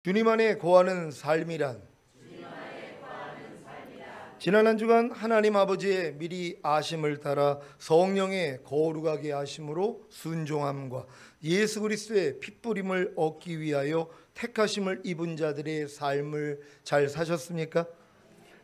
주님 안에 거하는 삶이란 지난 한 주간 하나님 아버지의 미리 아심을 따라 성령의 거룩하게 하심으로 순종함과 예수 그리스도의 핏부림을 얻기 위하여 택하심을 입은 자들의 삶을 잘 사셨습니까?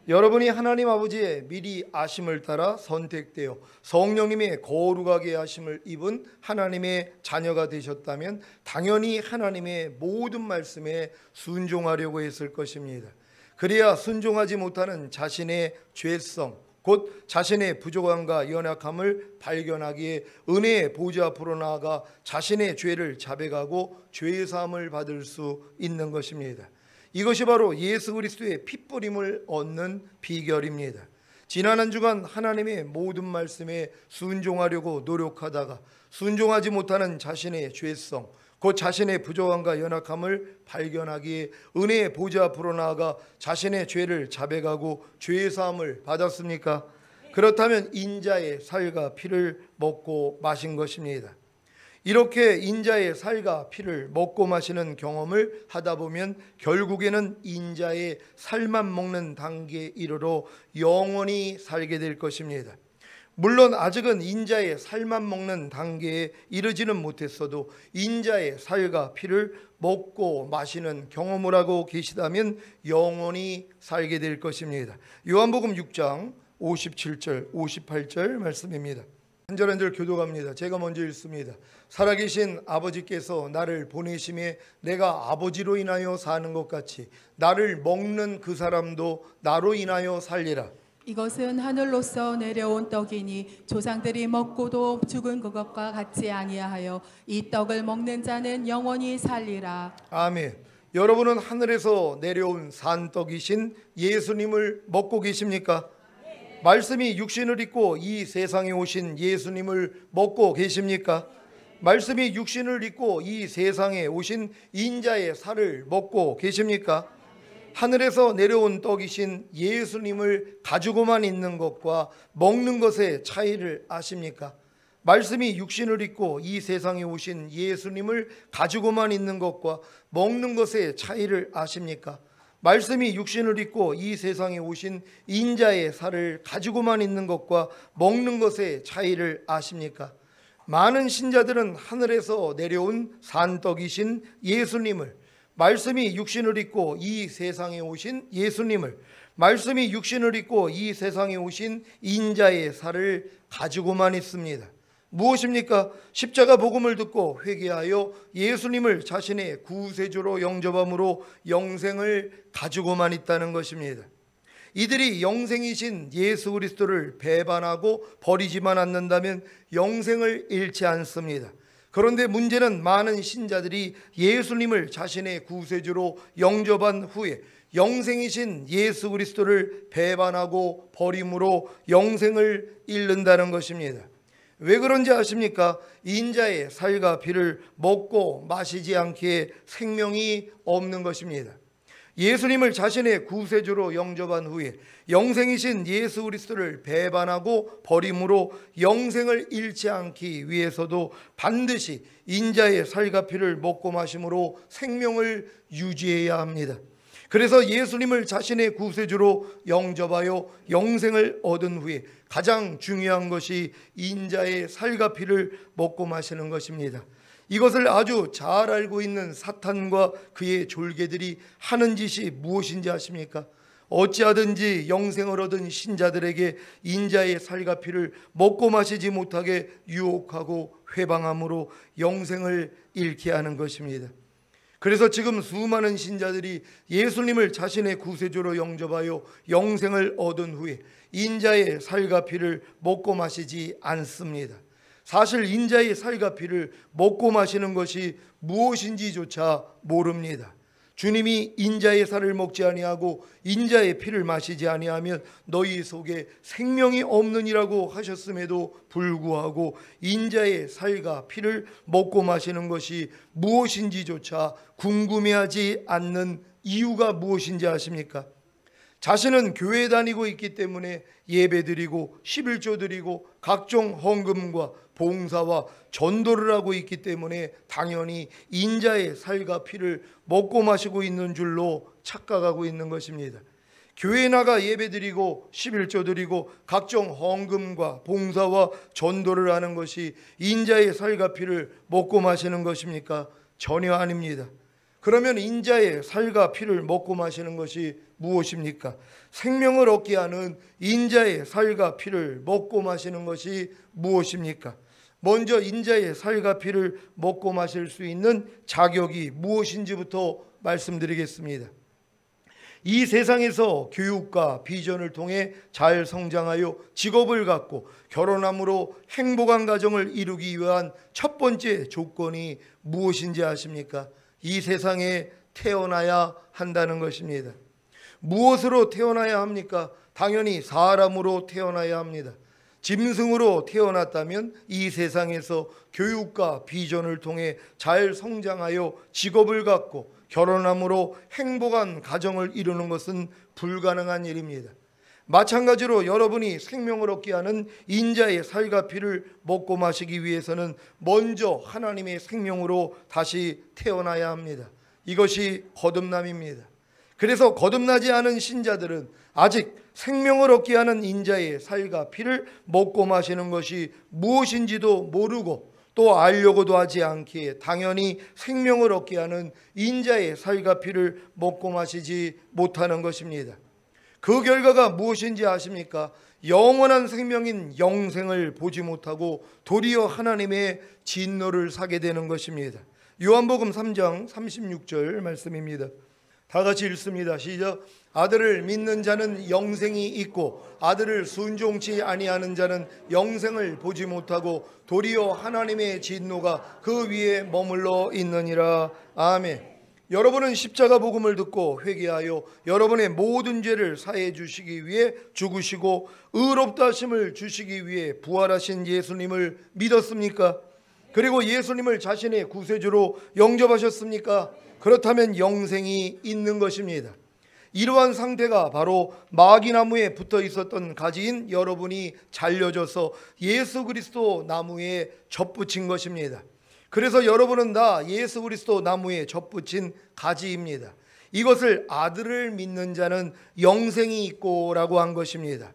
여러분이 하나님 아버지의 미리 아심을 따라 선택되어 성령님의 거룩하게 하심을 입은 하나님의 자녀가 되셨다면 당연히 하나님의 모든 말씀에 순종하려고 했을 것입니다. 그래야 순종하지 못하는 자신의 죄성, 곧 자신의 부족함과 연약함을 발견하기에 은혜의 보좌 앞으로 나아가 자신의 죄를 자백하고 죄 사함을 받을 수 있는 것입니다. 이것이 바로 예수 그리스도의 핏부림을 얻는 비결입니다. 지난 한 주간 하나님의 모든 말씀에 순종하려고 노력하다가 순종하지 못하는 자신의 죄성, 곧 자신의 부족함과 연약함을 발견하기에 은혜의 보좌 앞으로 나아가 자신의 죄를 자백하고 죄 사함을 받았습니까? 그렇다면 인자의 살과 피를 먹고 마신 것입니다. 이렇게 인자의 살과 피를 먹고 마시는 경험을 하다 보면 결국에는 인자의 살만 먹는 단계에 이르러 영원히 살게 될 것입니다. 물론 아직은 인자의 살만 먹는 단계에 이르지는 못했어도 인자의 살과 피를 먹고 마시는 경험을 하고 계시다면 영원히 살게 될 것입니다. 요한복음 6장 57절 58절 말씀입니다. 한 절 한 절 교독합니다. 제가 먼저 읽습니다. 살아계신 아버지께서 나를 보내심에 내가 아버지로 인하여 사는 것 같이 나를 먹는 그 사람도 나로 인하여 살리라. 이것은 하늘로서 내려온 떡이니 조상들이 먹고도 죽은 그것과 같지 아니하여 이 떡을 먹는 자는 영원히 살리라. 아멘. 여러분은 하늘에서 내려온 산떡이신 예수님을 먹고 계십니까? 말씀이 육신을 입고 이 세상에 오신 예수님을 먹고 계십니까? 말씀이 육신을 입고 이 세상에 오신 인자의 살을 먹고 계십니까? 하늘에서 내려온 떡이신 예수님을 가지고만 있는 것과 먹는 것의 차이를 아십니까? 말씀이 육신을 입고 이 세상에 오신 예수님을 가지고만 있는 것과 먹는 것의 차이를 아십니까? 말씀이 육신을 입고 이 세상에 오신 인자의 살을 가지고만 있는 것과 먹는 것의 차이를 아십니까? 많은 신자들은 하늘에서 내려온 산떡이신 예수님을, 말씀이 육신을 입고 이 세상에 오신 예수님을, 말씀이 육신을 입고 이 세상에 오신 인자의 살을 가지고만 있습니다. 무엇입니까? 십자가 복음을 듣고 회개하여 예수님을 자신의 구세주로 영접함으로 영생을 가지고만 있다는 것입니다. 이들이 영생이신 예수 그리스도를 배반하고 버리지만 않는다면 영생을 잃지 않습니다. 그런데 문제는 많은 신자들이 예수님을 자신의 구세주로 영접한 후에 영생이신 예수 그리스도를 배반하고 버림으로 영생을 잃는다는 것입니다. 왜 그런지 아십니까? 인자의 살과 피를 먹고 마시지 않기에 생명이 없는 것입니다. 예수님을 자신의 구세주로 영접한 후에 영생이신 예수 그리스도를 배반하고 버림으로 영생을 잃지 않기 위해서도 반드시 인자의 살과 피를 먹고 마심으로 생명을 유지해야 합니다. 그래서 예수님을 자신의 구세주로 영접하여 영생을 얻은 후에 가장 중요한 것이 인자의 살과 피를 먹고 마시는 것입니다. 이것을 아주 잘 알고 있는 사탄과 그의 졸개들이 하는 짓이 무엇인지 아십니까? 어찌하든지 영생을 얻은 신자들에게 인자의 살과 피를 먹고 마시지 못하게 유혹하고 회방함으로 영생을 잃게 하는 것입니다. 그래서 지금 수많은 신자들이 예수님을 자신의 구세주로 영접하여 영생을 얻은 후에 인자의 살과 피를 먹고 마시지 않습니다. 사실 인자의 살과 피를 먹고 마시는 것이 무엇인지조차 모릅니다. 주님이 인자의 살을 먹지 아니하고 인자의 피를 마시지 아니하면 너희 속에 생명이 없느니라고 하셨음에도 불구하고 인자의 살과 피를 먹고 마시는 것이 무엇인지조차 궁금해하지 않는 이유가 무엇인지 아십니까? 자신은 교회 다니고 있기 때문에 예배드리고 11조 드리고 각종 헌금과 봉사와 전도를 하고 있기 때문에 당연히 인자의 살과 피를 먹고 마시고 있는 줄로 착각하고 있는 것입니다. 교회 나가 예배드리고 11조 드리고 각종 헌금과 봉사와 전도를 하는 것이 인자의 살과 피를 먹고 마시는 것입니까? 전혀 아닙니다. 그러면 인자의 살과 피를 먹고 마시는 것이 무엇입니까? 생명을 얻게 하는 인자의 살과 피를 먹고 마시는 것이 무엇입니까? 먼저 인자의 살과 피를 먹고 마실 수 있는 자격이 무엇인지부터 말씀드리겠습니다. 이 세상에서 교육과 비전을 통해 잘 성장하여 직업을 갖고 결혼함으로 행복한 가정을 이루기 위한 첫 번째 조건이 무엇인지 아십니까? 이 세상에 태어나야 한다는 것입니다. 무엇으로 태어나야 합니까? 당연히 사람으로 태어나야 합니다. 짐승으로 태어났다면 이 세상에서 교육과 비전을 통해 잘 성장하여 직업을 갖고 결혼함으로 행복한 가정을 이루는 것은 불가능한 일입니다. 마찬가지로 여러분이 생명을 얻게 하는 인자의 살과 피를 먹고 마시기 위해서는 먼저 하나님의 생명으로 다시 태어나야 합니다. 이것이 거듭남입니다. 그래서 거듭나지 않은 신자들은 아직 생명을 얻게 하는 인자의 살과 피를 먹고 마시는 것이 무엇인지도 모르고 또 알려고도 하지 않기에 당연히 생명을 얻게 하는 인자의 살과 피를 먹고 마시지 못하는 것입니다. 그 결과가 무엇인지 아십니까? 영원한 생명인 영생을 보지 못하고 도리어 하나님의 진노를 사게 되는 것입니다. 요한복음 3장 36절 말씀입니다. 다 같이 읽습니다. 시작. 아들을 믿는 자는 영생이 있고 아들을 순종치 아니하는 자는 영생을 보지 못하고 도리어 하나님의 진노가 그 위에 머물러 있느니라. 아멘. 여러분은 십자가 복음을 듣고 회개하여 여러분의 모든 죄를 사해 주시기 위해 죽으시고 의롭다 하심을 주시기 위해 부활하신 예수님을 믿었습니까? 그리고 예수님을 자신의 구세주로 영접하셨습니까? 그렇다면 영생이 있는 것입니다. 이러한 상태가 바로 마귀나무에 붙어 있었던 가지인 여러분이 잘려져서 예수 그리스도 나무에 접붙인 것입니다. 그래서 여러분은 다 예수 그리스도 나무에 접붙인 가지입니다. 이것을 아들을 믿는 자는 영생이 있고 라고 한 것입니다.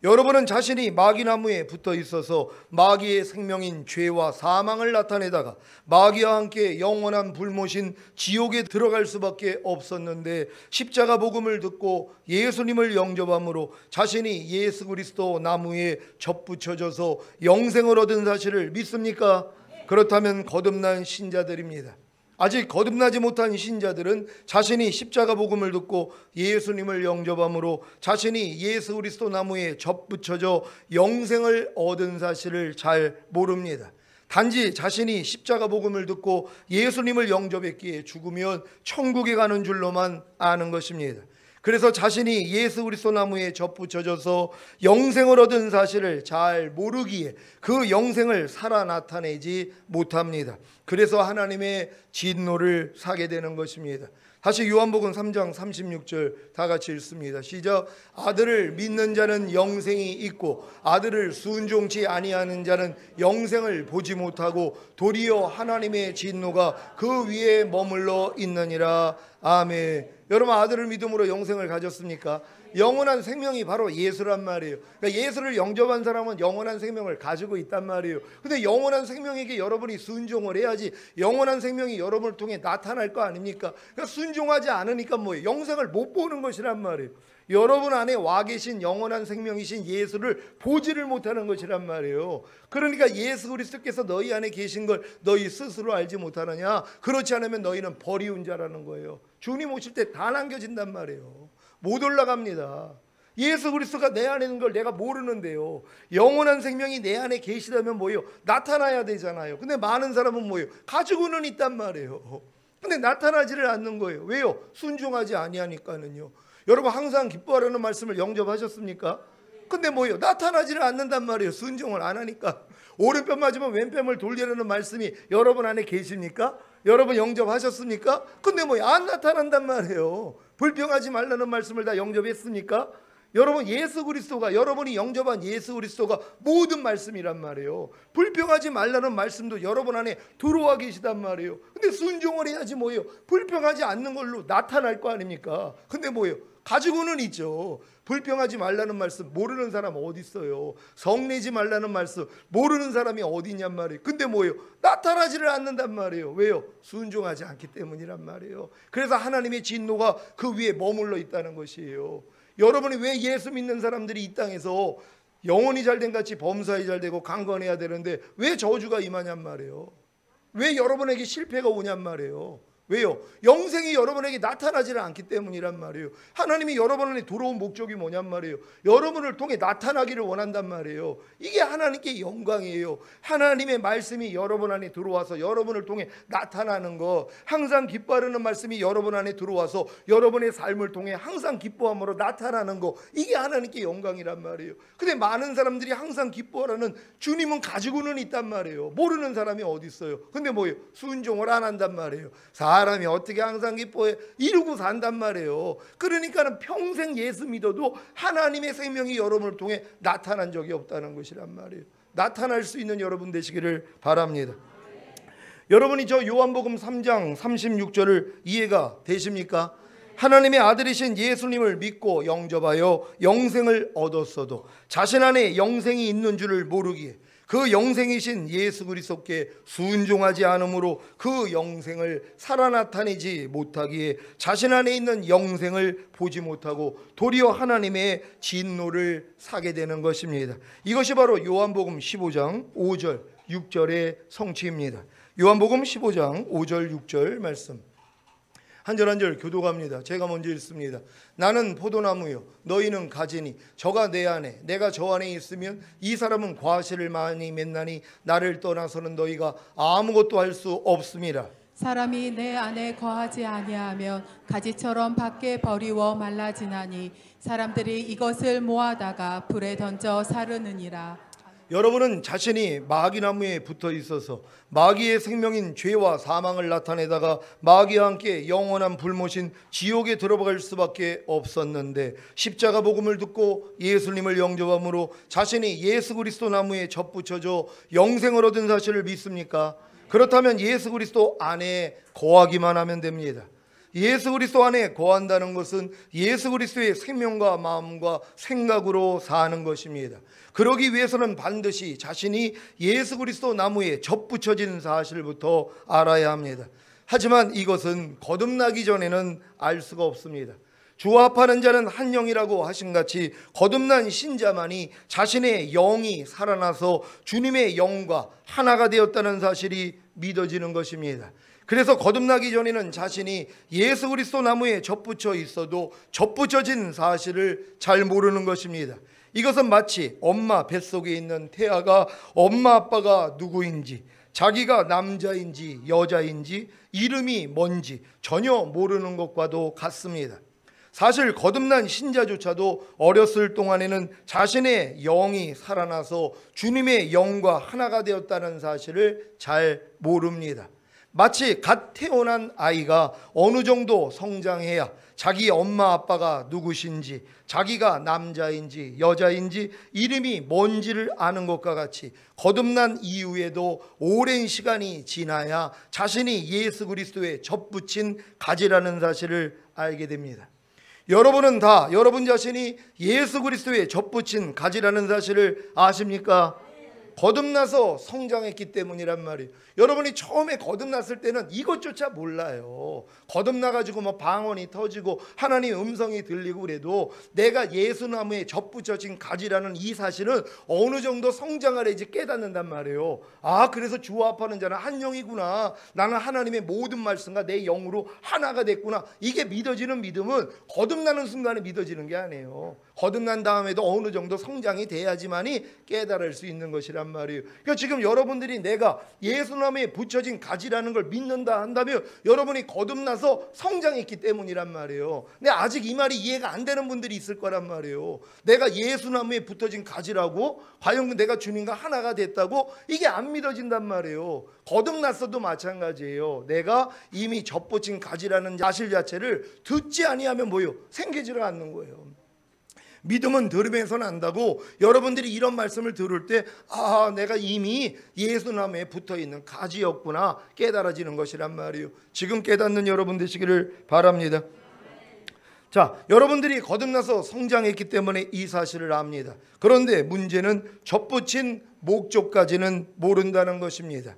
여러분은 자신이 마귀나무에 붙어 있어서 마귀의 생명인 죄와 사망을 나타내다가 마귀와 함께 영원한 불못인 지옥에 들어갈 수밖에 없었는데 십자가 복음을 듣고 예수님을 영접함으로 자신이 예수 그리스도 나무에 접붙여져서 영생을 얻은 사실을 믿습니까? 그렇다면 거듭난 신자들입니다. 아직 거듭나지 못한 신자들은 자신이 십자가 복음을 듣고 예수님을 영접함으로 자신이 예수 그리스도 나무에 접붙여져 영생을 얻은 사실을 잘 모릅니다. 단지 자신이 십자가 복음을 듣고 예수님을 영접했기에 죽으면 천국에 가는 줄로만 아는 것입니다. 그래서 자신이 예수 그리스도 나무에 접붙여져서 영생을 얻은 사실을 잘 모르기에 그 영생을 살아 나타내지 못합니다. 그래서 하나님의 진노를 사게 되는 것입니다. 다시 요한복음 3장 36절 다 같이 읽습니다. 시작. 아들을 믿는 자는 영생이 있고 아들을 순종치 아니하는 자는 영생을 보지 못하고 도리어 하나님의 진노가 그 위에 머물러 있느니라. 아멘. 여러분, 아들을 믿음으로 영생을 가졌습니까? 영원한 생명이 바로 예수란 말이에요. 그러니까 예수를 영접한 사람은 영원한 생명을 가지고 있단 말이에요. 근데 영원한 생명에게 여러분이 순종을 해야지 영원한 생명이 여러분을 통해 나타날 거 아닙니까? 그러니까 순종하지 않으니까 뭐예요? 영생을 못 보는 것이란 말이에요. 여러분 안에 와 계신 영원한 생명이신 예수를 보지를 못하는 것이란 말이에요. 그러니까 예수 그리스도께서 너희 안에 계신 걸 너희 스스로 알지 못하느냐? 그렇지 않으면 너희는 버리운 자라는 거예요. 주님 오실 때 다 남겨진단 말이에요. 못 올라갑니다. 예수 그리스도가 내 안에 있는 걸 내가 모르는데요. 영원한 생명이 내 안에 계시다면 뭐예요? 나타나야 되잖아요. 근데 많은 사람은 뭐예요? 가지고는 있단 말이에요. 근데 나타나지를 않는 거예요. 왜요? 순종하지 아니하니까는요. 여러분, 항상 기뻐하라는 말씀을 영접하셨습니까? 근데 뭐예요? 나타나지를 않는단 말이에요. 순종을 안 하니까. 오른편 맞으면 왼편을 돌리라는 말씀이 여러분 안에 계십니까? 여러분 영접하셨습니까? 근데 뭐예요? 안 나타난단 말이에요. 불평하지 말라는 말씀을 다 영접했습니까? 여러분, 예수 그리스도가, 여러분이 영접한 예수 그리스도가 모든 말씀이란 말이에요. 불평하지 말라는 말씀도 여러분 안에 들어와 계시단 말이에요. 근데 순종을 해야지 뭐예요? 불평하지 않는 걸로 나타날 거 아닙니까? 근데 뭐예요? 가지고는 있죠. 불평하지 말라는 말씀 모르는 사람 어디 있어요? 성내지 말라는 말씀 모르는 사람이 어디 있냔 말이에요. 근데 뭐예요? 나타나지를 않는단 말이에요. 왜요? 순종하지 않기 때문이란 말이에요. 그래서 하나님의 진노가 그 위에 머물러 있다는 것이에요. 여러분이 왜 예수 믿는 사람들이 이 땅에서 영혼이 잘된 같이 범사에 잘되고 강건해야 되는데 왜 저주가 임하냔 말이에요. 왜 여러분에게 실패가 오냔 말이에요. 왜요? 영생이 여러분에게 나타나지는 않기 때문이란 말이에요. 하나님이 여러분 안에 들어온 목적이 뭐냔 말이에요. 여러분을 통해 나타나기를 원한단 말이에요. 이게 하나님께 영광이에요. 하나님의 말씀이 여러분 안에 들어와서 여러분을 통해 나타나는 거, 항상 기뻐하는 말씀이 여러분 안에 들어와서 여러분의 삶을 통해 항상 기뻐함으로 나타나는 거, 이게 하나님께 영광이란 말이에요. 근데 많은 사람들이 항상 기뻐하라는 주님은 가지고는 있단 말이에요. 모르는 사람이 어디 있어요? 근데 뭐예요? 순종을 안 한단 말이에요. 사람이 어떻게 항상 기뻐해? 이루고 산단 말이에요. 그러니까는 평생 예수 믿어도 하나님의 생명이 여러분을 통해 나타난 적이 없다는 것이란 말이에요. 나타날 수 있는 여러분 되시기를 바랍니다. 여러분이 저 요한복음 3장 36절을 이해가 되십니까? 하나님의 아들이신 예수님을 믿고 영접하여 영생을 얻었어도 자신 안에 영생이 있는 줄을 모르기에 그 영생이신 예수 그리스도께 순종하지 않으므로 그 영생을 살아 나타내지 못하기에 자신 안에 있는 영생을 보지 못하고 도리어 하나님의 진노를 사게 되는 것입니다. 이것이 바로 요한복음 15장 5절 6절의 성취입니다. 요한복음 15장 5절 6절 말씀 한 절 한 절 교독합니다. 제가 먼저 읽습니다. 나는 포도나무요 너희는 가지니 저가 내 안에 내가 저 안에 있으면 이 사람은 과실을 많이 맺나니 나를 떠나서는 너희가 아무것도 할 수 없음이라. 사람이 내 안에 거하지 아니하면 가지처럼 밖에 버리워 말라지나니 사람들이 이것을 모아다가 불에 던져 사르느니라. 여러분은 자신이 마귀나무에 붙어 있어서 마귀의 생명인 죄와 사망을 나타내다가 마귀와 함께 영원한 불못인 지옥에 들어갈 수밖에 없었는데 십자가 복음을 듣고 예수님을 영접함으로 자신이 예수 그리스도 나무에 접붙여져 영생을 얻은 사실을 믿습니까? 그렇다면 예수 그리스도 안에 거하기만 하면 됩니다. 예수 그리스도 안에 거한다는 것은 예수 그리스도의 생명과 마음과 생각으로 사는 것입니다. 그러기 위해서는 반드시 자신이 예수 그리스도 나무에 접붙여진 사실부터 알아야 합니다. 하지만 이것은 거듭나기 전에는 알 수가 없습니다. 주와 합하는 자는 한 영이라고 하신 같이 거듭난 신자만이 자신의 영이 살아나서 주님의 영과 하나가 되었다는 사실이 믿어지는 것입니다. 그래서 거듭나기 전에는 자신이 예수 그리스도 나무에 접붙여 있어도 접붙여진 사실을 잘 모르는 것입니다. 이것은 마치 엄마 뱃속에 있는 태아가 엄마 아빠가 누구인지, 자기가 남자인지 여자인지 이름이 뭔지 전혀 모르는 것과도 같습니다. 사실 거듭난 신자조차도 어렸을 동안에는 자신의 영이 살아나서 주님의 영과 하나가 되었다는 사실을 잘 모릅니다. 마치 갓 태어난 아이가 어느 정도 성장해야 자기 엄마 아빠가 누구신지, 자기가 남자인지 여자인지 이름이 뭔지를 아는 것과 같이 거듭난 이후에도 오랜 시간이 지나야 자신이 예수 그리스도에 접붙인 가지라는 사실을 알게 됩니다. 여러분은 다 여러분 자신이 예수 그리스도에 접붙인 가지라는 사실을 아십니까? 거듭나서 성장했기 때문이란 말이에요. 여러분이 처음에 거듭났을 때는 이것조차 몰라요. 거듭나가지고 뭐 방언이 터지고 하나님의 음성이 들리고 그래도 내가 예수나무에 접붙여진 가지라는 이 사실은 어느 정도 성장을 해야지 깨닫는단 말이에요. 아, 그래서 주와 합하는 자는 한 영이구나. 나는 하나님의 모든 말씀과 내 영으로 하나가 됐구나. 이게 믿어지는 믿음은 거듭나는 순간에 믿어지는 게 아니에요. 거듭난 다음에도 어느 정도 성장이 돼야지만이 깨달을 수 있는 것이란 말이에요. 그러니까 지금 여러분들이 내가 예수님에 붙여진 가지라는 걸 믿는다 한다면 여러분이 거듭나서 성장했기 때문이란 말이에요. 근데 아직 이 말이 이해가 안 되는 분들이 있을 거란 말이에요. 내가 예수님에 붙어진 가지라고, 과연 내가 주님과 하나가 됐다고, 이게 안 믿어진단 말이에요. 거듭났어도 마찬가지예요. 내가 이미 젖붙인 가지라는 사실 자체를 듣지 아니하면 뭐예요? 생기지를 않는 거예요. 믿음은 들음에서 난다고. 여러분들이 이런 말씀을 들을 때 내가 이미 예수님에 붙어있는 가지였구나 깨달아지는 것이란 말이에요. 지금 깨닫는 여러분 되시기를 바랍니다. 자, 여러분들이 거듭나서 성장했기 때문에 이 사실을 압니다. 그런데 문제는 젖붙인 목적까지는 모른다는 것입니다.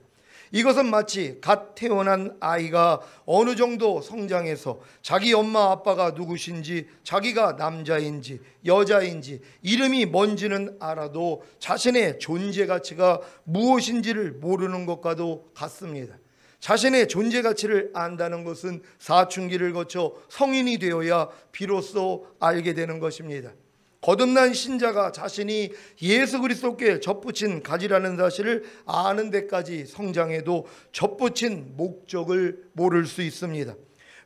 이것은 마치 갓 태어난 아이가 어느 정도 성장해서 자기 엄마 아빠가 누구신지, 자기가 남자인지 여자인지 이름이 뭔지는 알아도 자신의 존재 가치가 무엇인지를 모르는 것과도 같습니다. 자신의 존재 가치를 안다는 것은 사춘기를 거쳐 성인이 되어야 비로소 알게 되는 것입니다. 거듭난 신자가 자신이 예수 그리스도께 젖붙인 가지라는 사실을 아는 데까지 성장해도 젖붙인 목적을 모를 수 있습니다.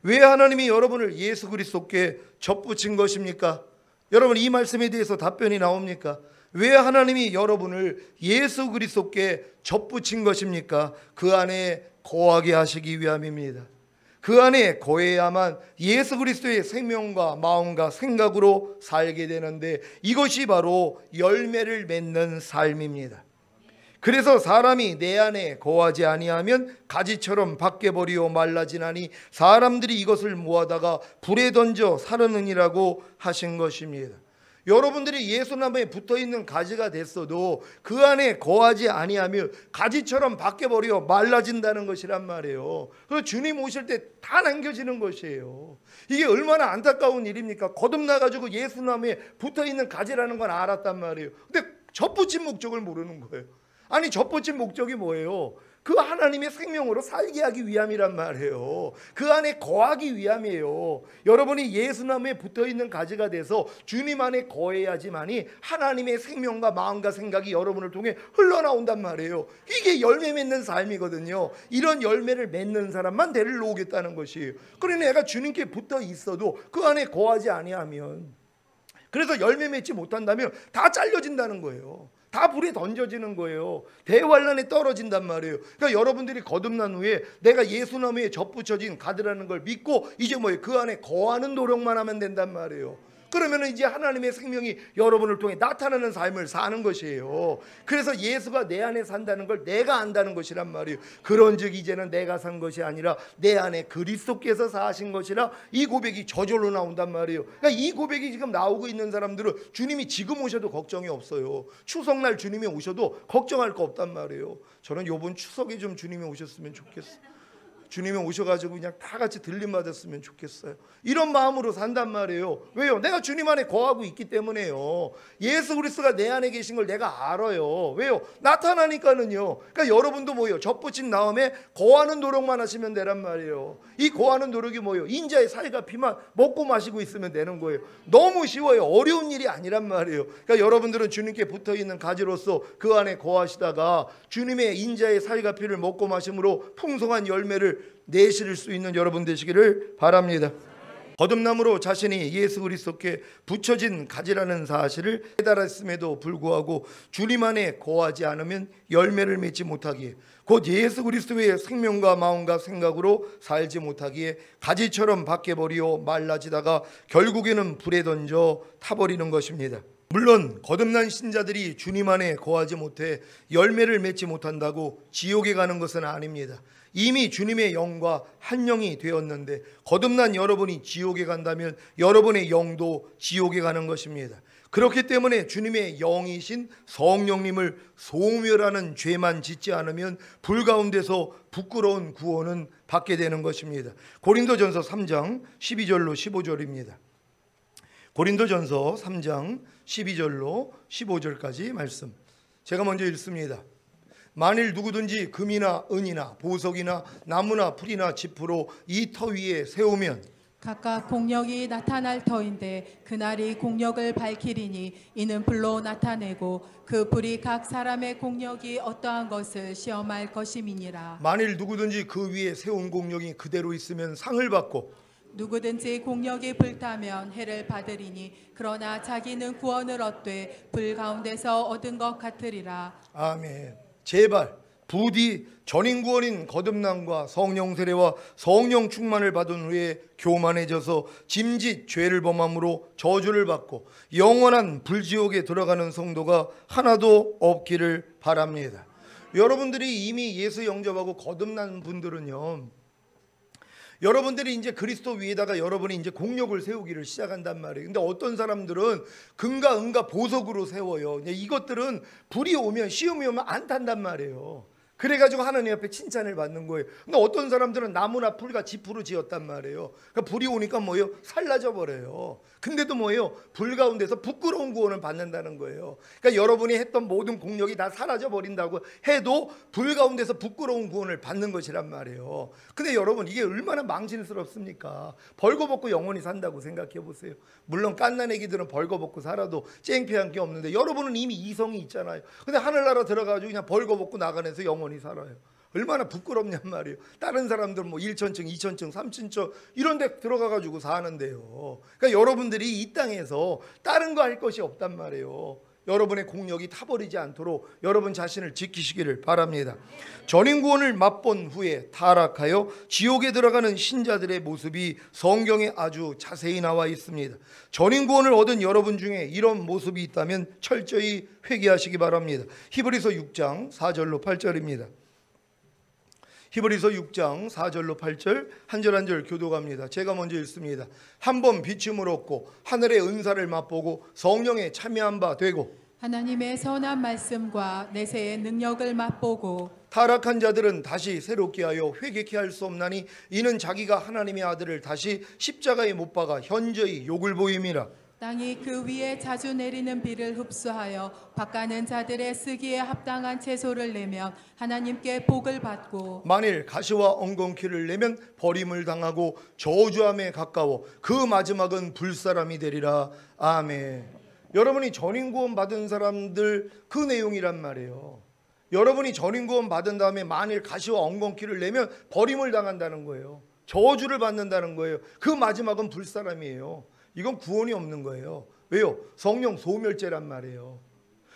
왜 하나님이 여러분을 예수 그리스도께 젖붙인 것입니까? 여러분, 이 말씀에 대해서 답변이 나옵니까? 왜 하나님이 여러분을 예수 그리스도께 젖붙인 것입니까? 그 안에 거하게 하시기 위함입니다. 그 안에 거해야만 예수 그리스도의 생명과 마음과 생각으로 살게 되는데, 이것이 바로 열매를 맺는 삶입니다. 그래서 사람이 내 안에 거하지 아니하면 가지처럼 밖에 버리고 말라지나니 사람들이 이것을 모아다가 불에 던져 사르느니라고 하신 것입니다. 여러분들이 예수님에 붙어있는 가지가 됐어도 그 안에 거하지 아니하면 가지처럼 밖에 버려 말라진다는 것이란 말이에요. 그래서 주님 오실 때 다 남겨지는 것이에요. 이게 얼마나 안타까운 일입니까? 거듭나가지고 예수님에 붙어있는 가지라는 건 알았단 말이에요. 근데 젖붙인 목적을 모르는 거예요. 아니, 젖붙인 목적이 뭐예요? 그 하나님의 생명으로 살게 하기 위함이란 말이에요. 그 안에 거하기 위함이에요. 여러분이 예수님에 붙어있는 가지가 돼서 주님 안에 거해야지만이 하나님의 생명과 마음과 생각이 여러분을 통해 흘러나온단 말이에요. 이게 열매 맺는 삶이거든요. 이런 열매를 맺는 사람만 데리러 오겠다는 것이에요. 그러니 내가 주님께 붙어 있어도 그 안에 거하지 아니하면, 그래서 열매 맺지 못한다면 다 잘려진다는 거예요. 다 불에 던져지는 거예요. 대환란에 떨어진단 말이에요. 그러니까 여러분들이 거듭난 후에 내가 예수님에 젖붙여진 가드라는 걸 믿고 이제 뭐예요? 그 안에 거하는 노력만 하면 된단 말이에요. 그러면 이제 하나님의 생명이 여러분을 통해 나타나는 삶을 사는 것이에요. 그래서 예수가 내 안에 산다는 걸 내가 안다는 것이란 말이에요. 그런즉 이제는 내가 산 것이 아니라 내 안에 그리스도께서 사신 것이라, 이 고백이 저절로 나온단 말이에요. 그러니까 이 고백이 지금 나오고 있는 사람들은 주님이 지금 오셔도 걱정이 없어요. 추석날 주님이 오셔도 걱정할 거 없단 말이에요. 저는 이번 추석에 좀 주님이 오셨으면 좋겠어요. 주님이 오셔가지고 그냥 다 같이 들림 받았으면 좋겠어요. 이런 마음으로 산단 말이에요. 왜요? 내가 주님 안에 거하고 있기 때문에요. 예수 그리스도가 내 안에 계신 걸 내가 알아요. 왜요? 나타나니까는요. 그러니까 여러분도 뭐예요? 젖붙인 다음에 거하는 노력만 하시면 되란 말이에요. 이 거하는 노력이 뭐예요? 인자의 살과 피만 먹고 마시고 있으면 되는 거예요. 너무 쉬워요. 어려운 일이 아니란 말이에요. 그러니까 여러분들은 주님께 붙어있는 가지로서 그 안에 거하시다가 주님의 인자의 살과 피를 먹고 마심으로 풍성한 열매를 내실 수 있는 여러분 되시기를 바랍니다. 거듭남으로 자신이 예수 그리스도께 붙여진 가지라는 사실을 깨달았음에도 불구하고 주님 안에 거하지 않으면 열매를 맺지 못하기에, 곧 예수 그리스도의 생명과 마음과 생각으로 살지 못하기에 가지처럼 밖에 버리어 말라지다가 결국에는 불에 던져 타버리는 것입니다. 물론 거듭난 신자들이 주님 안에 거하지 못해 열매를 맺지 못한다고 지옥에 가는 것은 아닙니다. 이미 주님의 영과 한 영이 되었는데 거듭난 여러분이 지옥에 간다면 여러분의 영도 지옥에 가는 것입니다. 그렇기 때문에 주님의 영이신 성령님을 소멸하는 죄만 짓지 않으면 불 가운데서 부끄러운 구원은 받게 되는 것입니다. 고린도전서 3장 12절로 15절입니다. 고린도전서 3장 12절로 15절까지 말씀, 제가 먼저 읽습니다. 만일 누구든지 금이나 은이나 보석이나 나무나 풀이나 짚으로 이 터 위에 세우면 각각 공력이 나타날 터인데 그날이 공력을 밝히리니 이는 불로 나타내고 그 불이 각 사람의 공력이 어떠한 것을 시험할 것임이니라. 만일 누구든지 그 위에 세운 공력이 그대로 있으면 상을 받고 누구든지 공력이 불타면 해를 받으리니 그러나 자기는 구원을 얻되 불 가운데서 얻은 것 같으리라. 아멘. 제발 부디 전인구원인 거듭남과 성령 세례와 성령 충만을 받은 후에 교만해져서 짐짓 죄를 범함으로 저주를 받고 영원한 불지옥에 들어가는 성도가 하나도 없기를 바랍니다. 여러분들이 이미 예수 영접하고 거듭난 분들은요, 여러분들이 이제 그리스도 위에다가 여러분이 이제 공력을 세우기를 시작한단 말이에요. 근데 어떤 사람들은 금과 은과 보석으로 세워요. 이것들은 불이 오면 시험이 오면 안 탄단 말이에요. 그래가지고 하나님 앞에 칭찬을 받는 거예요. 근데 어떤 사람들은 나무나 풀과 지푸로 지었단 말이에요. 그러니까 불이 오니까 뭐예요? 살라져 버려요. 근데도 뭐예요? 불 가운데서 부끄러운 구원을 받는다는 거예요. 그러니까 여러분이 했던 모든 공력이 다 사라져 버린다고 해도 불 가운데서 부끄러운 구원을 받는 것이란 말이에요. 근데 여러분, 이게 얼마나 망신스럽습니까? 벌거벗고 영원히 산다고 생각해 보세요. 물론 갓난애기들은 벌거벗고 살아도 쨍피한 게 없는데 여러분은 이미 이성이 있잖아요. 근데 하늘나라 들어가지고 그냥 벌거벗고 나가면서 영원히 살아요. 얼마나 부끄럽냔 말이에요. 다른 사람들은 뭐 1천층, 2천층, 3천층 이런 데 들어가가지고 사는데요. 그러니까 여러분들이 이 땅에서 다른 거 할 것이 없단 말이에요. 여러분의 공력이 타버리지 않도록 여러분 자신을 지키시기를 바랍니다. 전인구원을 맛본 후에 타락하여 지옥에 들어가는 신자들의 모습이 성경에 아주 자세히 나와 있습니다. 전인구원을 얻은 여러분 중에 이런 모습이 있다면 철저히 회개하시기 바랍니다. 히브리서 6장 4절로 8절입니다. 히브리서 6장 4절로 8절 한 절 한 절 교독합니다. 제가 먼저 읽습니다. 한번 비춤을 얻고 하늘의 은사를 맛보고 성령에 참여한 바 되고 하나님의 선한 말씀과 내세의 능력을 맛보고 타락한 자들은 다시 새롭게 하여 회개케 할 수 없나니 이는 자기가 하나님의 아들을 다시 십자가에 못 박아 현저히 욕을 보임이라. 땅이 그 위에 자주 내리는 비를 흡수하여 밭가는 자들의 쓰기에 합당한 채소를 내면 하나님께 복을 받고 만일 가시와 엉겅퀴를 내면 버림을 당하고 저주함에 가까워 그 마지막은 불사람이 되리라. 아멘. 여러분이 전인구원 받은 사람들 그 내용이란 말이에요. 여러분이 전인구원 받은 다음에 만일 가시와 엉겅퀴를 내면 버림을 당한다는 거예요. 저주를 받는다는 거예요. 그 마지막은 불사람이에요. 이건 구원이 없는 거예요. 왜요? 성령 소멸죄란 말이에요.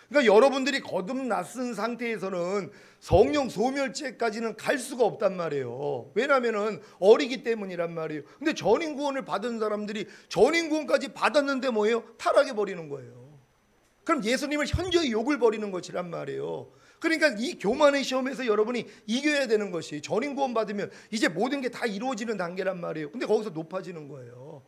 그러니까 여러분들이 거듭났은 상태에서는 성령 소멸죄까지는 갈 수가 없단 말이에요. 왜냐하면 어리기 때문이란 말이에요. 근데 전인구원을 받은 사람들이 전인구원까지 받았는데 뭐예요? 타락해 버리는 거예요. 그럼 예수님을 현저히 욕을 버리는 것이란 말이에요. 그러니까 이 교만의 시험에서 여러분이 이겨야 되는 것이, 전인구원 받으면 이제 모든 게 다 이루어지는 단계란 말이에요. 근데 거기서 높아지는 거예요.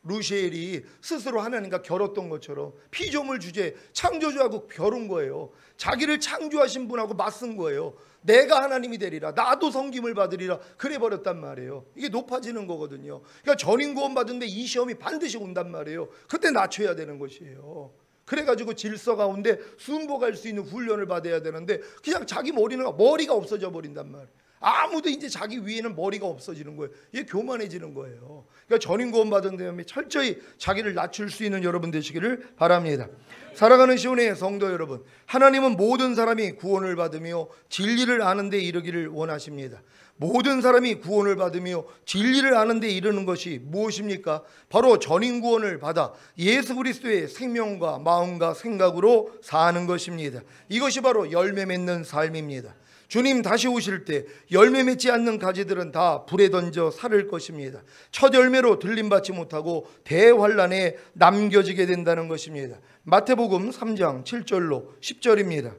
루시엘이 스스로 하나님과 겨뤘던 것처럼 피조물 주제 창조주하고 겨룬 거예요. 자기를 창조하신 분하고 맞선 거예요. 내가 하나님이 되리라, 나도 섬김을 받으리라, 그래 버렸단 말이에요. 이게 높아지는 거거든요. 그러니까 전인구원 받은데 이 시험이 반드시 온단 말이에요. 그때 낮춰야 되는 것이에요. 그래가지고 질서 가운데 순복할 수 있는 훈련을 받아야 되는데 그냥 자기 머리가 없어져 버린단 말이에요. 아무도 이제 자기 위에는 머리가 없어지는 거예요. 이게 교만해지는 거예요. 그러니까 전인구원 받은 다음에 철저히 자기를 낮출 수 있는 여러분 되시기를 바랍니다. 살아가는 시온의 성도 여러분, 하나님은 모든 사람이 구원을 받으며 진리를 아는 데 이르기를 원하십니다. 모든 사람이 구원을 받으며 진리를 아는 데 이르는 것이 무엇입니까? 바로 전인구원을 받아 예수 그리스도의 생명과 마음과 생각으로 사는 것입니다. 이것이 바로 열매 맺는 삶입니다. 주님 다시 오실 때 열매 맺지 않는 가지들은 다 불에 던져 살을 것입니다. 첫 열매로 들림받지 못하고 대환란에 남겨지게 된다는 것입니다. 마태복음 3장 7절로 10절입니다.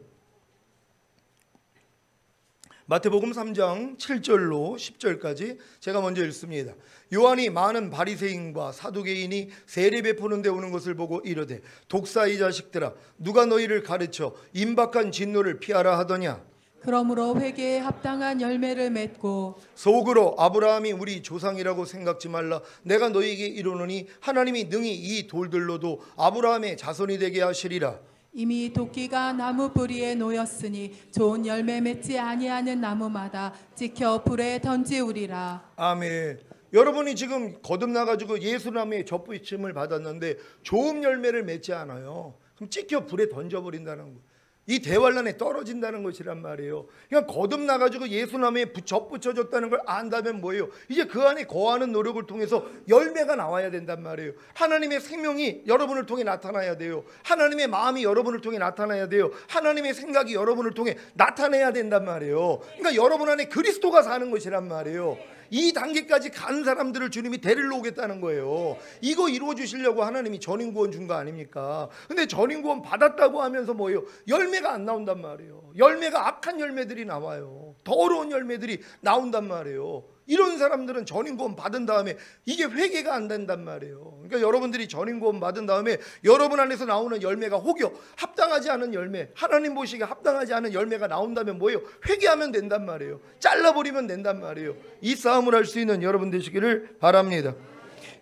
마태복음 3장 7절로 10절까지 제가 먼저 읽습니다. 요한이 많은 바리새인과 사두개인이 세례 베푸는 데 오는 것을 보고 이르되 독사 이 자식들아, 누가 너희를 가르쳐 임박한 진노를 피하라 하더냐. 그러므로 회개에 합당한 열매를 맺고 속으로 아브라함이 우리 조상이라고 생각지 말라. 내가 너희에게 이르노니 하나님이 능히 이 돌들로도 아브라함의 자손이 되게 하시리라. 이미 도끼가 나무 뿌리에 놓였으니 좋은 열매 맺지 아니하는 나무마다 찍혀 불에 던지우리라. 아멘. 여러분이 지금 거듭나가지고 예수님의 접붙임을 받았는데 좋은 열매를 맺지 않아요. 그럼 찍혀 불에 던져버린다는 거. 이 대환란에 떨어진다는 것이란 말이에요. 그러니까 거듭나가지고 예수님에 접붙여졌다는 걸 안다면 뭐예요? 이제 그 안에 거하는 노력을 통해서 열매가 나와야 된단 말이에요. 하나님의 생명이 여러분을 통해 나타나야 돼요. 하나님의 마음이 여러분을 통해 나타나야 돼요. 하나님의 생각이 여러분을 통해 나타내야 된단 말이에요. 그러니까 여러분 안에 그리스도가 사는 것이란 말이에요. 이 단계까지 간 사람들을 주님이 데리러 오겠다는 거예요. 이거 이루어 주시려고 하나님이 전인구원 준 거 아닙니까? 근데 전인구원 받았다고 하면서 뭐예요? 열매가 안 나온단 말이에요. 열매가 악한 열매들이 나와요. 더러운 열매들이 나온단 말이에요. 이런 사람들은 전인구원 받은 다음에 이게 회개가 안 된단 말이에요. 그러니까 여러분들이 전인구원 받은 다음에 여러분 안에서 나오는 열매가 혹여 합당하지 않은 열매, 하나님 보시기에 합당하지 않은 열매가 나온다면 뭐예요? 회개하면 된단 말이에요. 잘라버리면 된단 말이에요. 이 싸움을 할 수 있는 여러분 되시기를 바랍니다.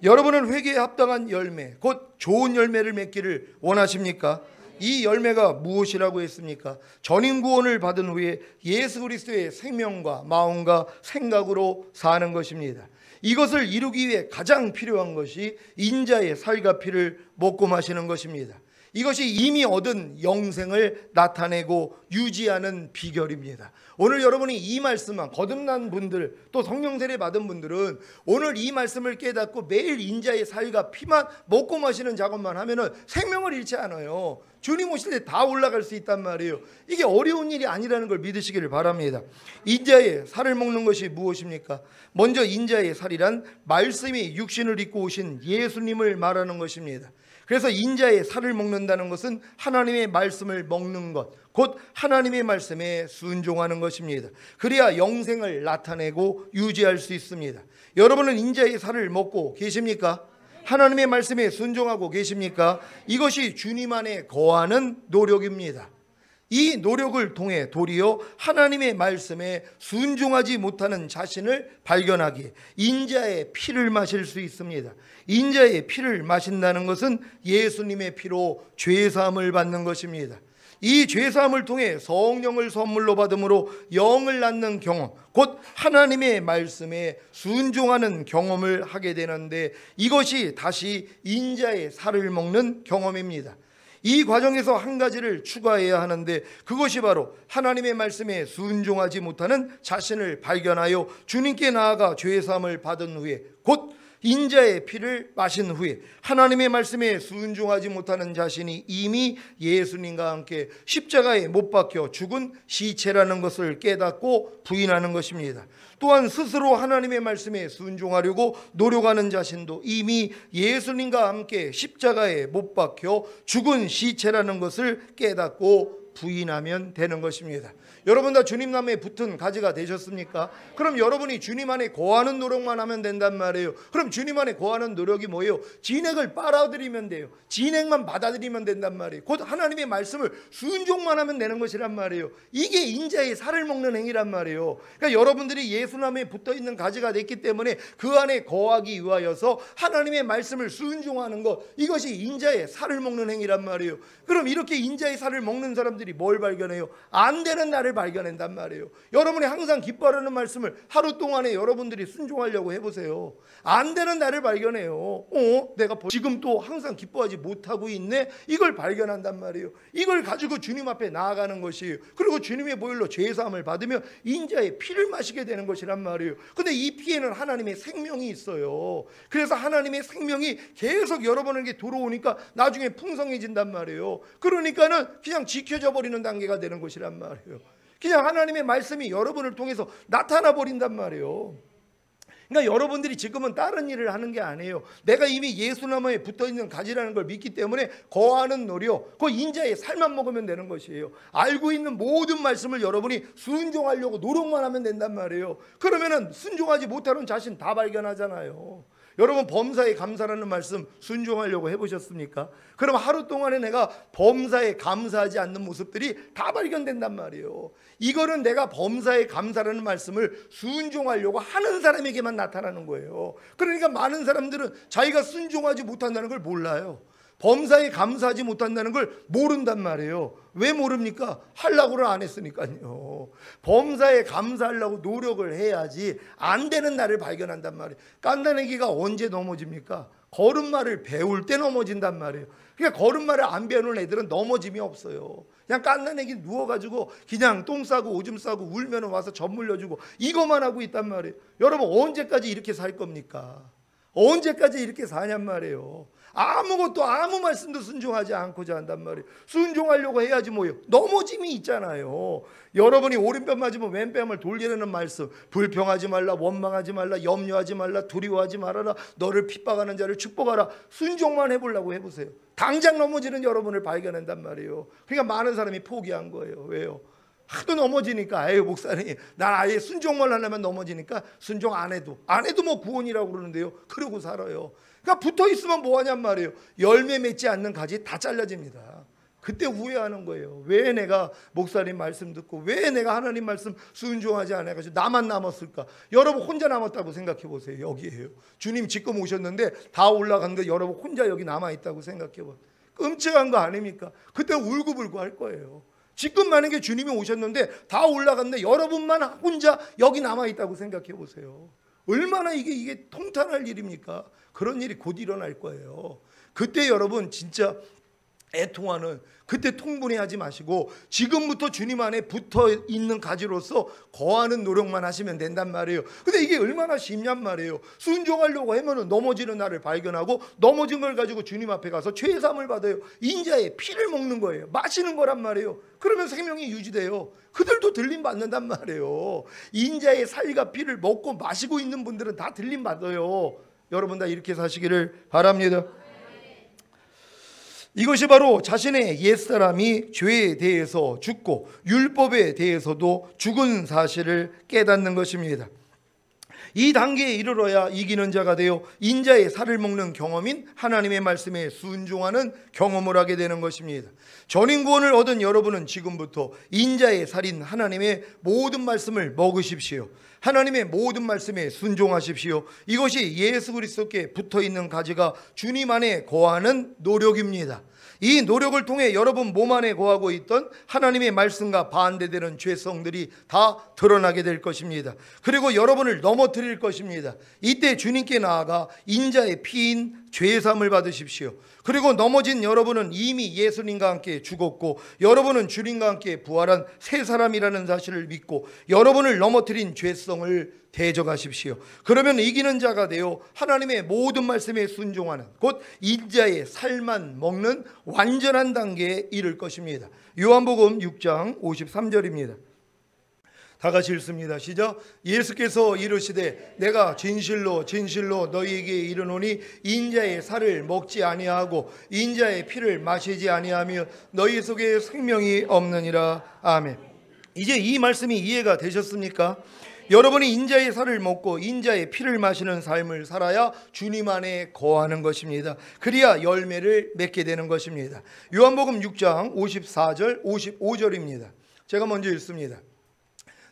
여러분은 회개에 합당한 열매, 곧 좋은 열매를 맺기를 원하십니까? 이 열매가 무엇이라고 했습니까? 전인구원을 받은 후에 예수 그리스도의 생명과 마음과 생각으로 사는 것입니다. 이것을 이루기 위해 가장 필요한 것이 인자의 살과 피를 먹고 마시는 것입니다. 이것이 이미 얻은 영생을 나타내고 유지하는 비결입니다. 오늘 여러분이 이 말씀만, 거듭난 분들, 또 성령 세례 받은 분들은 오늘 이 말씀을 깨닫고 매일 인자의 살과 피만 먹고 마시는 작업만 하면은 생명을 잃지 않아요. 주님 오실 때 다 올라갈 수 있단 말이에요. 이게 어려운 일이 아니라는 걸 믿으시기를 바랍니다. 인자의 살을 먹는 것이 무엇입니까? 먼저 인자의 살이란 말씀이 육신을 입고 오신 예수님을 말하는 것입니다. 그래서 인자의 살을 먹는다는 것은 하나님의 말씀을 먹는 것, 곧 하나님의 말씀에 순종하는 것입니다. 그래야 영생을 나타내고 유지할 수 있습니다. 여러분은 인자의 살을 먹고 계십니까? 하나님의 말씀에 순종하고 계십니까? 이것이 주님 안에 거하는 노력입니다. 이 노력을 통해 도리어 하나님의 말씀에 순종하지 못하는 자신을 발견하기에 인자의 피를 마실 수 있습니다. 인자의 피를 마신다는 것은 예수님의 피로 죄사함을 받는 것입니다. 이 죄사함을 통해 성령을 선물로 받음으로 영을 낳는 경험, 곧 하나님의 말씀에 순종하는 경험을 하게 되는데 이것이 다시 인자의 살을 먹는 경험입니다. 이 과정에서 한 가지를 추가해야 하는데 그것이 바로 하나님의 말씀에 순종하지 못하는 자신을 발견하여 주님께 나아가 죄사함을 받은 후에 곧 인자의 피를 마신 후에 하나님의 말씀에 순종하지 못하는 자신이 이미 예수님과 함께 십자가에 못 박혀 죽은 시체라는 것을 깨닫고 부인하는 것입니다. 또한 스스로 하나님의 말씀에 순종하려고 노력하는 자신도 이미 예수님과 함께 십자가에 못 박혀 죽은 시체라는 것을 깨닫고 부인하면 되는 것입니다. 여러분 다 주님 나무에 붙은 가지가 되셨습니까? 그럼 여러분이 주님 안에 거하는 노력만 하면 된단 말이에요. 그럼 주님 안에 거하는 노력이 뭐예요? 진액을 빨아들이면 돼요. 진액만 받아들이면 된단 말이에요. 곧 하나님의 말씀을 순종만 하면 되는 것이란 말이에요. 이게 인자의 살을 먹는 행위란 말이에요. 그러니까 여러분들이 예수 나무에 붙어있는 가지가 됐기 때문에 그 안에 거하기 위하여서 하나님의 말씀을 순종하는 것, 이것이 인자의 살을 먹는 행위란 말이에요. 그럼 이렇게 인자의 살을 먹는 사람들이 뭘 발견해요? 안 되는 나를 발견한단 말이에요. 여러분이 항상 기뻐하는 말씀을 하루 동안에 여러분들이 순종하려고 해보세요. 안 되는 나를 발견해요. 내가 지금 또 항상 기뻐하지 못하고 있네? 이걸 발견한단 말이에요. 이걸 가지고 주님 앞에 나아가는 것이에요. 그리고 주님의 보혈로 죄사함을 받으며 인자의 피를 마시게 되는 것이란 말이에요. 근데 이 피에는 하나님의 생명이 있어요. 그래서 하나님의 생명이 계속 여러분에게 들어오니까 나중에 풍성해진단 말이에요. 그러니까는 그냥 지켜져 버리는 단계가 되는 것이란 말이에요. 그냥 하나님의 말씀이 여러분을 통해서 나타나 버린단 말이에요. 그러니까 여러분들이 지금은 다른 일을 하는 게 아니에요. 내가 이미 예수나무에 붙어있는 가지라는 걸 믿기 때문에 거하는 노력, 그 인자의 살만 먹으면 되는 것이에요. 알고 있는 모든 말씀을 여러분이 순종하려고 노력만 하면 된단 말이에요. 그러면은 순종하지 못하는 자신 다 발견하잖아요. 여러분 범사에 감사라는 말씀 순종하려고 해보셨습니까? 그럼 하루 동안에 내가 범사에 감사하지 않는 모습들이 다 발견된단 말이에요. 이거는 내가 범사에 감사라는 말씀을 순종하려고 하는 사람에게만 나타나는 거예요. 그러니까 많은 사람들은 자기가 순종하지 못한다는 걸 몰라요. 범사에 감사하지 못한다는 걸 모른단 말이에요. 왜 모릅니까? 하려고는 안 했으니까요. 범사에 감사하려고 노력을 해야지 안 되는 날을 발견한단 말이에요. 깐다내기가 언제 넘어집니까? 걸음마를 배울 때 넘어진단 말이에요. 그러니까 걸음마를 안 배우는 애들은 넘어짐이 없어요. 그냥 깐다내기 누워가지고 그냥 똥 싸고 오줌 싸고 울면 와서 젖 물려주고 이것만 하고 있단 말이에요. 여러분 언제까지 이렇게 살 겁니까? 언제까지 이렇게 사냔 말이에요. 아무것도 아무 말씀도 순종하지 않고자 한단 말이에요. 순종하려고 해야지 뭐예요. 넘어짐이 있잖아요. 여러분이 오른편 맞으면 왼뺨을 돌리라는 말씀, 불평하지 말라, 원망하지 말라, 염려하지 말라, 두려워하지 말아라, 너를 핍박하는 자를 축복하라. 순종만 해보려고 해보세요. 당장 넘어지는 여러분을 발견한단 말이에요. 그러니까 많은 사람이 포기한 거예요. 왜요? 하도 넘어지니까 아유 목사님 난 아예 순종만 하려면 넘어지니까 순종 안 해도 뭐 구원이라고 그러는데요. 그러고 살아요. 그러니까 붙어있으면 뭐하냔 말이에요. 열매 맺지 않는 가지 다 잘라집니다. 그때 후회하는 거예요. 왜 내가 목사님 말씀 듣고 왜 내가 하나님 말씀 순종하지 않아가지고 나만 남았을까. 여러분 혼자 남았다고 생각해 보세요. 여기에요. 주님 지금 오셨는데 다 올라갔는데 여러분 혼자 여기 남아있다고 생각해 보세요. 끔찍한 거 아닙니까? 그때 울고불고 할 거예요. 지금 만약에 주님이 오셨는데 다 올라갔는데 여러분만 혼자 여기 남아있다고 생각해 보세요. 얼마나 이게 통탄할 일입니까? 그런 일이 곧 일어날 거예요. 그때 여러분 진짜 애통하는 그때 통분해하지 마시고 지금부터 주님 안에 붙어있는 가지로서 거하는 노력만 하시면 된단 말이에요. 근데 이게 얼마나 쉽냔 말이에요. 순종하려고 하면 넘어지는 나를 발견하고 넘어진 걸 가지고 주님 앞에 가서 죄사함을 받아요. 인자의 피를 먹는 거예요. 마시는 거란 말이에요. 그러면 생명이 유지돼요. 그들도 들림 받는단 말이에요. 인자의 살과 피를 먹고 마시고 있는 분들은 다 들림 받아요. 여러분 다 이렇게 사시기를 바랍니다. 이것이 바로 자신의 옛사람이 죄에 대해서 죽고 율법에 대해서도 죽은 사실을 깨닫는 것입니다. 이 단계에 이르러야 이기는 자가 되어 인자의 살을 먹는 경험인 하나님의 말씀에 순종하는 경험을 하게 되는 것입니다. 전인구원을 얻은 여러분은 지금부터 인자의 살인 하나님의 모든 말씀을 먹으십시오. 하나님의 모든 말씀에 순종하십시오. 이것이 예수 그리스도께 붙어있는 가지가 주님 안에 거하는 노력입니다. 이 노력을 통해 여러분 몸 안에 거하고 있던 하나님의 말씀과 반대되는 죄성들이 다 드러나게 될 것입니다. 그리고 여러분을 넘어뜨릴 것입니다. 이때 주님께 나아가 인자의 피인 죄사함을 받으십시오. 그리고 넘어진 여러분은 이미 예수님과 함께 죽었고 여러분은 주님과 함께 부활한 새 사람이라는 사실을 믿고 여러분을 넘어뜨린 죄성을 대적하십시오. 그러면 이기는 자가 되어 하나님의 모든 말씀에 순종하는 곧 인자의 살만 먹는 완전한 단계에 이를 것입니다. 요한복음 6장 53절입니다. 다 같이 읽습니다. 시작. 예수께서 이르시되 내가 진실로 진실로 너희에게 이르노니 인자의 살을 먹지 아니하고 인자의 피를 마시지 아니하며 너희 속에 생명이 없느니라. 아멘. 이제 이 말씀이 이해가 되셨습니까? 여러분이 인자의 살을 먹고 인자의 피를 마시는 삶을 살아야 주님 안에 거하는 것입니다. 그래야 열매를 맺게 되는 것입니다. 요한복음 6장 54절 55절입니다. 제가 먼저 읽습니다.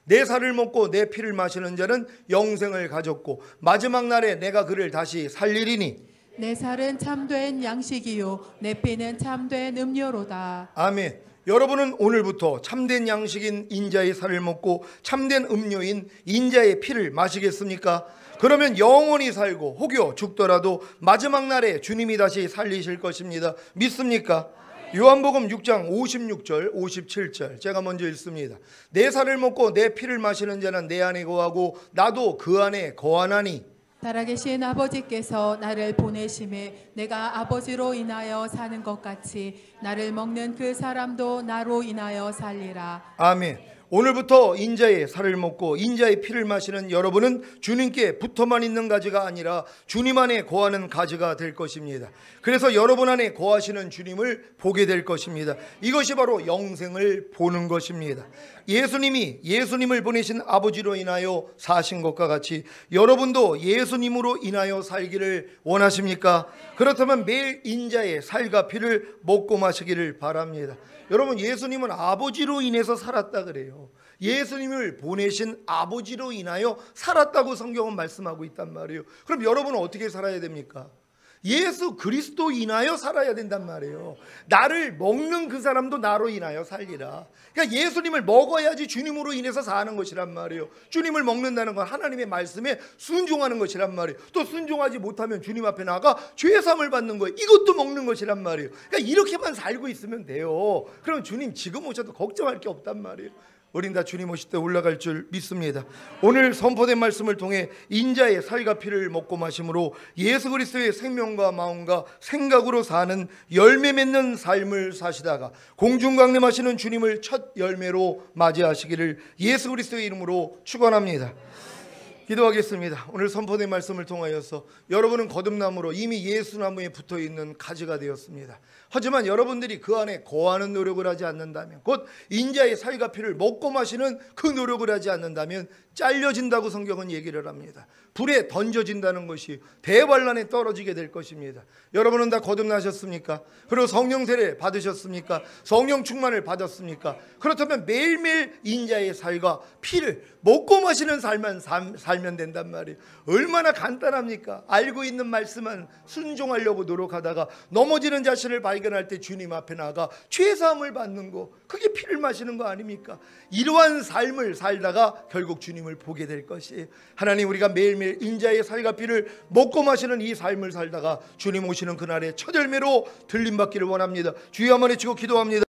내 살을 먹고 내 피를 마시는 자는 영생을 가졌고 마지막 날에 내가 그를 다시 살리리니 내 살은 참된 양식이요 내 피는 참된 음료로다. 아멘. 여러분은 오늘부터 참된 양식인 인자의 살을 먹고 참된 음료인 인자의 피를 마시겠습니까? 그러면 영원히 살고 혹여 죽더라도 마지막 날에 주님이 다시 살리실 것입니다. 믿습니까? 요한복음 6장 56절 57절 제가 먼저 읽습니다. 내 살을 먹고 내 피를 마시는 자는 내 안에 거하고 나도 그 안에 거하나니 살아계신 아버지께서 나를 보내심에 내가 아버지로 인하여 사는 것 같이 나를 먹는 그 사람도 나로 인하여 살리라. 아멘. 오늘부터 인자의 살을 먹고 인자의 피를 마시는 여러분은 주님께 붙어만 있는 가지가 아니라 주님 안에 거하는 가지가 될 것입니다. 그래서 여러분 안에 거하시는 주님을 보게 될 것입니다. 이것이 바로 영생을 보는 것입니다. 예수님을 보내신 아버지로 인하여 사신 것과 같이 여러분도 예수님으로 인하여 살기를 원하십니까? 그렇다면 매일 인자의 살과 피를 먹고 마시기를 바랍니다. 여러분, 예수님은 아버지로 인해서 살았다 그래요. 예수님을 보내신 아버지로 인하여 살았다고 성경은 말씀하고 있단 말이에요. 그럼 여러분은 어떻게 살아야 됩니까? 예수 그리스도 인하여 살아야 된단 말이에요. 나를 먹는 그 사람도 나로 인하여 살리라. 그러니까 예수님을 먹어야지 주님으로 인해서 사는 것이란 말이에요. 주님을 먹는다는 건 하나님의 말씀에 순종하는 것이란 말이에요. 또 순종하지 못하면 주님 앞에 나가 죄사함을 받는 거예요. 이것도 먹는 것이란 말이에요. 그러니까 이렇게만 살고 있으면 돼요. 그럼 주님 지금 오셔도 걱정할 게 없단 말이에요. 우린 다 주님 오실 때 올라갈 줄 믿습니다. 오늘 선포된 말씀을 통해 인자의 살과 피를 먹고 마심으로 예수 그리스도의 생명과 마음과 생각으로 사는 열매 맺는 삶을 사시다가 공중 강림하시는 주님을 첫 열매로 맞이하시기를 예수 그리스도의 이름으로 축원합니다. 기도하겠습니다. 오늘 선포된 말씀을 통하여서 여러분은 거듭남으로 이미 예수나무에 붙어있는 가지가 되었습니다. 하지만 여러분들이 그 안에 거하는 노력을 하지 않는다면, 곧 인자의 살과 피를 먹고 마시는 그 노력을 하지 않는다면 잘려진다고 성경은 얘기를 합니다. 불에 던져진다는 것이 대환란에 떨어지게 될 것입니다. 여러분은 다 거듭나셨습니까? 그리고 성령 세례 받으셨습니까? 성령 충만을 받았습니까? 그렇다면 매일매일 인자의 살과 피를 먹고 마시는 삶만 살면 된단 말이에요. 얼마나 간단합니까? 알고 있는 말씀만 순종하려고 노력하다가 넘어지는 자신을 발견할 때 주님 앞에 나가 죄사함을 받는 거, 그게 피를 마시는 거 아닙니까? 이러한 삶을 살다가 결국 주님을 보게 될 것이에요. 하나님, 우리가 매일매일 인자의 살과 피를 먹고 마시는 이 삶을 살다가 주님 오시는 그날의 첫 열매로 들림받기를 원합니다. 주여 한번 외치고 기도합니다.